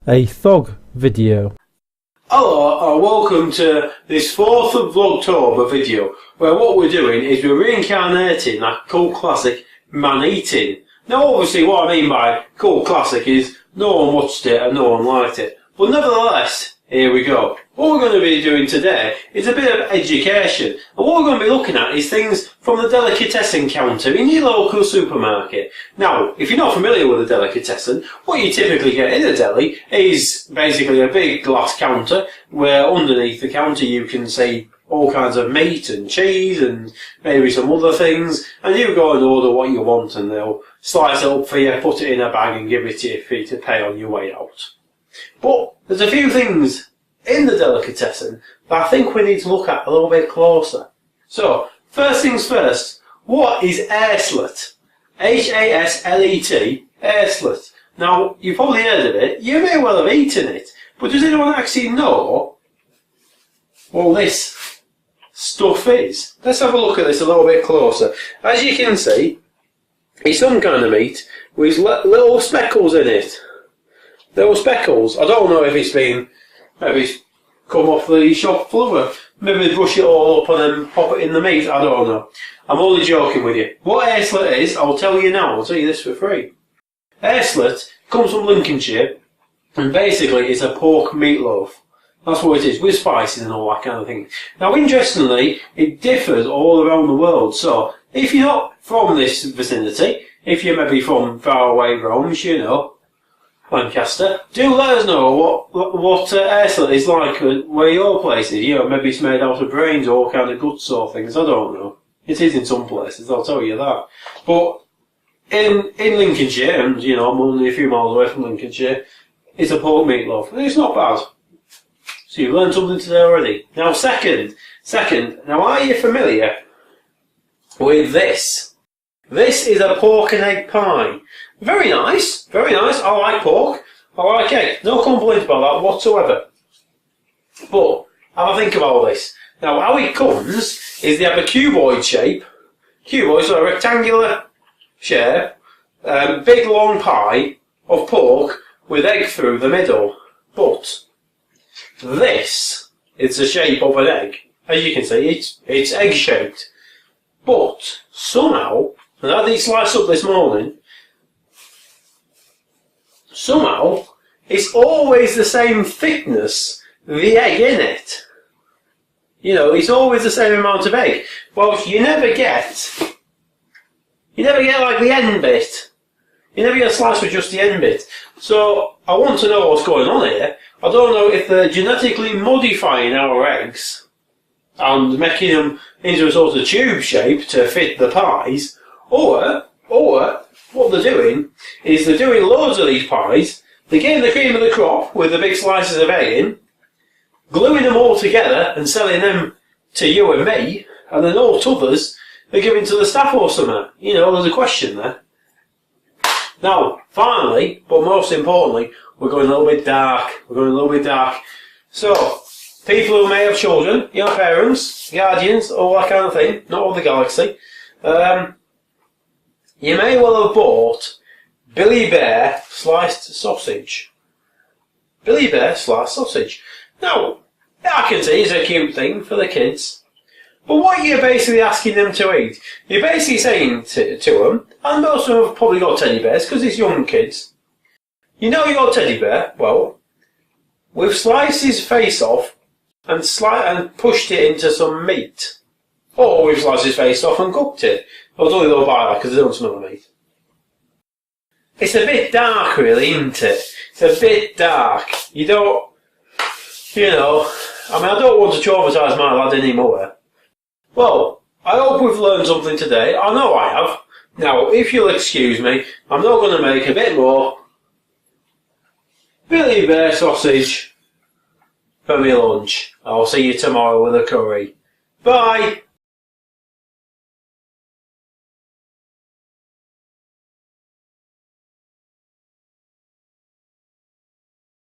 a thug video. Hello and welcome to this 4th of Vlogtober video, where what we're doing is we're reincarnating that cult classic MANEATING. Now obviously what I mean by cult classic is no one watched it and no one liked it, but nevertheless, here we go. What we're going to be doing today is a bit of education, and what we're going to be looking at is things from the delicatessen counter in your local supermarket. Now, if you're not familiar with a delicatessen, what you typically get in a deli is basically a big glass counter where underneath the counter you can see all kinds of meat and cheese and maybe some other things, and you go and order what you want and they'll slice it up for you, put it in a bag and give it to you for you to pay on your way out. But there's a few things in the delicatessen that I think we need to look at a little bit closer. So, first things first, what is airslette? H-A-S-L-E-T, airslette. Now, you've probably heard of it, you may well have eaten it, but does anyone actually know what this stuff is? Let's have a look at this a little bit closer. As you can see, it's some kind of meat with little speckles in it. Little speckles. I don't know if it's been, maybe it's come off the shop floor. Maybe they brush it all up and then pop it in the meat. I don't know. I'm only joking with you. What airslette is, I'll tell you now. I'll tell you this for free. Airslette comes from Lincolnshire, and basically it's a pork meatloaf. That's what it is, with spices and all that kind of thing. Now, interestingly, it differs all around the world. So, if you're not from this vicinity, if you're maybe from far away realms, you know, Lancaster, do let us know what airslette is like where your place is. You know, maybe it's made out of brains or all kind of guts or things. I don't know. It is in some places, I'll tell you that. But in Lincolnshire, and you know, I'm only a few miles away from Lincolnshire, it's a pork meatloaf. And it's not bad. So you've learned something today already. Now, second, now are you familiar with this? This is a pork and egg pie. Very nice, very nice. I like pork, I like egg. No complaints about that whatsoever. But, have a think about this. Now, how it comes is they have a cuboid shape. Cuboid, so a rectangular shape. Big long pie of pork with egg through the middle. But, this is the shape of an egg. As you can see, it's egg shaped. But, somehow, and I had these sliced up this morning, somehow, it's always the same thickness, the egg in it. You know, it's always the same amount of egg. Well, you never get like the end bit. You never get a slice with just the end bit. So, I want to know what's going on here. I don't know if they're genetically modifying our eggs and making them into a sort of tube shape to fit the pies, or what they're doing is they're doing loads of these pies, they're getting the cream of the crop with the big slices of egg in, gluing them all together and selling them to you and me, and then all t'others they're giving to the staff or something. You know, there's a question there. Now, finally, but most importantly, we're going a little bit dark. So, people who may have children, your parents, guardians, all that kind of thing, not all the galaxy, you may well have bought Billy Bear sliced sausage. Billy Bear sliced sausage. Now, I can see it's a cute thing for the kids. But what you're basically asking them to eat, you're basically saying to them, and most of them have probably got teddy bears because it's young kids. You know you got a teddy bear? Well, we've sliced his face off and pushed it into some meat. Or we've sliced his face off and cooked it. Although they'll buy that because they don't smell the meat. It's a bit dark really, isn't it? It's a bit dark. You don't, you know, I mean I don't want to traumatise my lad anymore. Well, I hope we've learned something today. I know I have. Now, if you'll excuse me, I'm not going to make a bit more Billy Bear sausage for my lunch. I'll see you tomorrow with a curry. Bye!